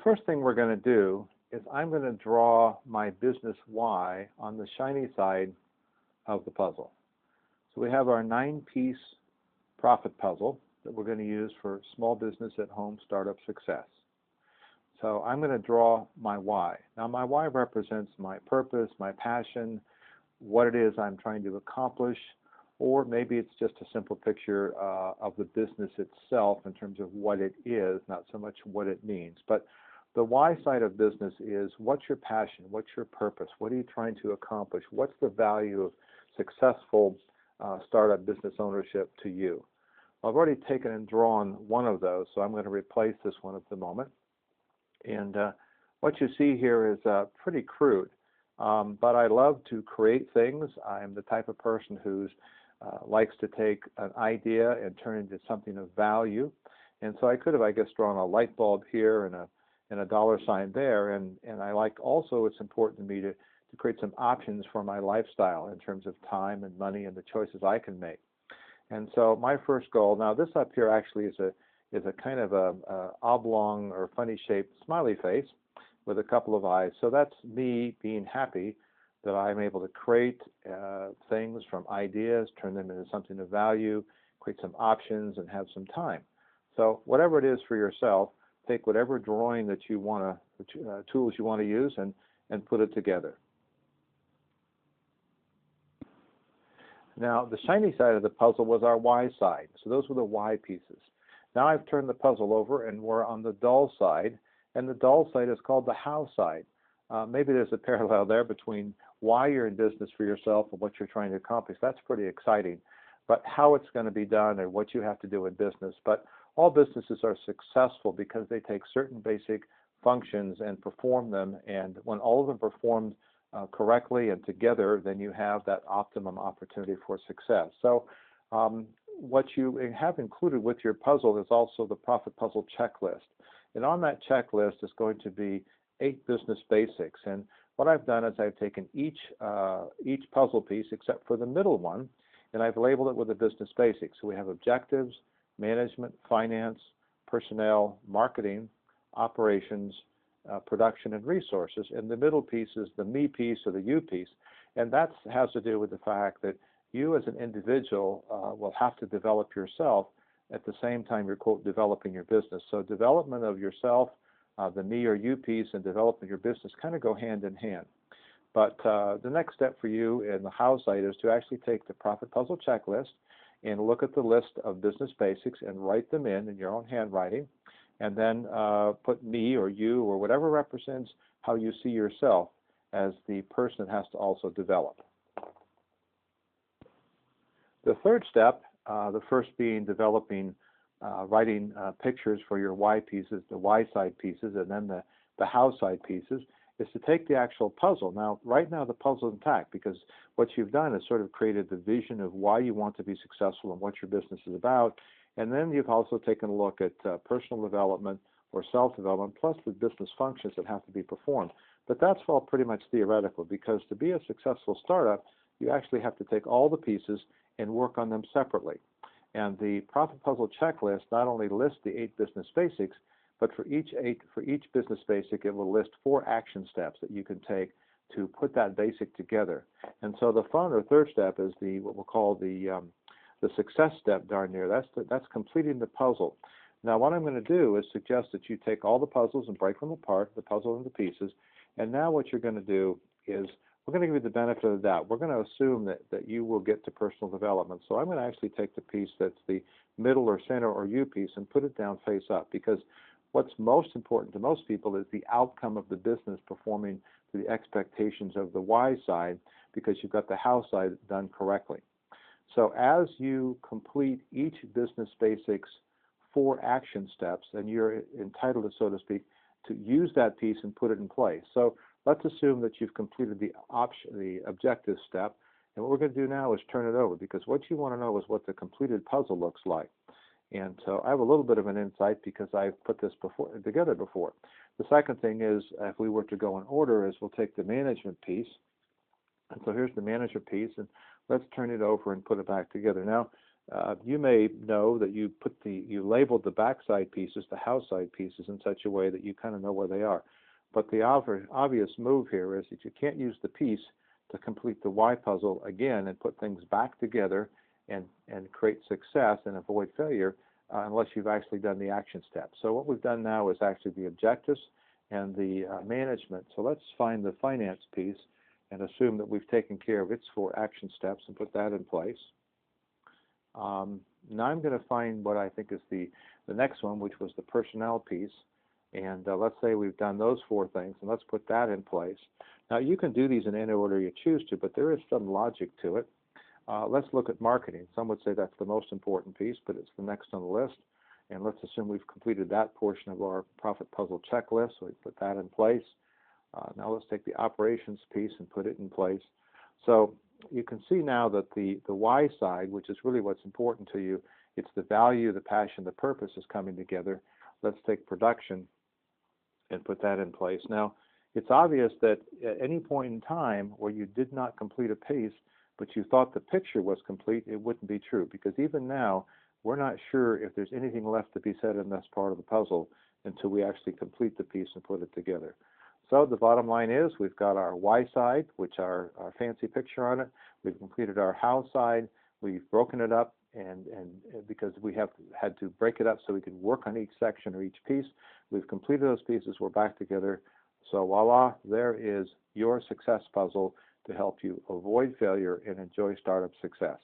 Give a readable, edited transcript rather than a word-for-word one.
first thing we're going to do is I'm going to draw my business why on the shiny side of the puzzle. So we have our 9-piece profit puzzle that we're going to use for small business at home startup success. So I'm going to draw my why. Now my why represents my purpose, my passion, what it is I'm trying to accomplish, or maybe it's just a simple picture of the business itself in terms of what it is, not so much what it means. But the why side of business is what's your passion, what's your purpose, what are you trying to accomplish, what's the value of successful startup business ownership to you. I've already taken and drawn one of those, so I'm going to replace this one at the moment. And what you see here is pretty crude, but I love to create things. I'm the type of person who likes to take an idea and turn it into something of value. And so I could have, I guess, drawn a light bulb here and a dollar sign there. And I like also, it's important to me to create some options for my lifestyle in terms of time and money and the choices I can make. And so my first goal, now this up here actually is a kind of a oblong or funny shaped smiley face with a couple of eyes. So that's me being happy that I'm able to create things from ideas, turn them into something of value, create some options, and have some time. So whatever it is for yourself, take whatever drawing that you want to, tools you want to use, and put it together. Now, the shiny side of the puzzle was our why side. So those were the why pieces. Now I've turned the puzzle over and we're on the dull side, and the dull side is called the how side. Maybe there's a parallel there between why you're in business for yourself and what you're trying to accomplish. That's pretty exciting. But how it's going to be done and what you have to do in business. But all businesses are successful because they take certain basic functions and perform them. And when all of them performed correctly and together, then you have that optimum opportunity for success. So what you have included with your puzzle is also the profit puzzle checklist. And on that checklist is going to be 8 business basics. And what I've done is I've taken each puzzle piece except for the middle one, and I've labeled it with the business basics. So we have objectives, management, finance, personnel, marketing, operations, production, and resources. And the middle piece is the me piece or the you piece. And that has to do with the fact that you as an individual will have to develop yourself at the same time you're, quote, developing your business. So development of yourself, the me or you piece, and development of your business kind of go hand in hand. But the next step for you in the how side is to actually take the profit puzzle checklist and look at the list of business basics and write them in your own handwriting, and then put me or you or whatever represents how you see yourself as the person that has to also develop. The third step, the first being developing, writing pictures for your why pieces, the why side pieces, and then the how side pieces, is to take the actual puzzle. Now, right now the puzzle is intact because what you've done is sort of created the vision of why you want to be successful and what your business is about. And then you've also taken a look at personal development or self-development, plus the business functions that have to be performed. But that's all pretty much theoretical, because to be a successful startup, you actually have to take all the pieces and work on them separately. And the profit puzzle checklist not only lists the 8 business basics, but for each business basic, it will list 4 action steps that you can take to put that basic together. And so the fun or third step is what we'll call the success step down there. That's completing the puzzle. Now, what I'm going to do is suggest that you take all the puzzles and break them apart, the puzzle into pieces. And now what you're going to do is we're going to give you the benefit of the doubt. We're going to assume that you will get to personal development. So I'm going to actually take the piece that's the middle or center or you piece and put it down face up, because what's most important to most people is the outcome of the business performing to the expectations of the why side, because you've got the how side done correctly. So as you complete each business basics 4 action steps, and you're entitled, so to speak, to use that piece and put it in place. So let's assume that you've completed the objective step, and what we're going to do now is turn it over, because what you want to know is what the completed puzzle looks like. And so I have a little bit of an insight because I've put this together before. The second thing is, if we were to go in order, is we'll take the management piece. And so here's the manager piece, and let's turn it over and put it back together. Now, You may know that you labeled the backside pieces, the house side pieces, in such a way that you kind of know where they are. But the obvious move here is that you can't use the piece to complete the Y puzzle again and put things back together and create success and avoid failure unless you've actually done the action steps. So what we've done now is actually the objectives and the management. So let's find the finance piece and assume that we've taken care of its 4 action steps and put that in place. Now I'm going to find what I think is the next one, which was the personnel piece. And let's say we've done those 4 things, and let's put that in place. Now, you can do these in any order you choose to, but there is some logic to it. Let's look at marketing. Some would say that's the most important piece, but it's the next on the list. And let's assume we've completed that portion of our profit puzzle checklist, so we put that in place. Now let's take the operations piece and put it in place. So you can see now that the Y side, which is really what's important to you, it's the value, the passion, the purpose is coming together. Let's take production and put that in place. Now, it's obvious that at any point in time where you did not complete a piece, but you thought the picture was complete, it wouldn't be true, because even now, we're not sure if there's anything left to be said in this part of the puzzle until we actually complete the piece and put it together. So the bottom line is we've got our Y side, which our fancy picture on it. We've completed our house side. We've broken it up, and because we had to break it up so we could work on each section or each piece. We've completed those pieces. We're back together. So voila, there is your success puzzle to help you avoid failure and enjoy startup success.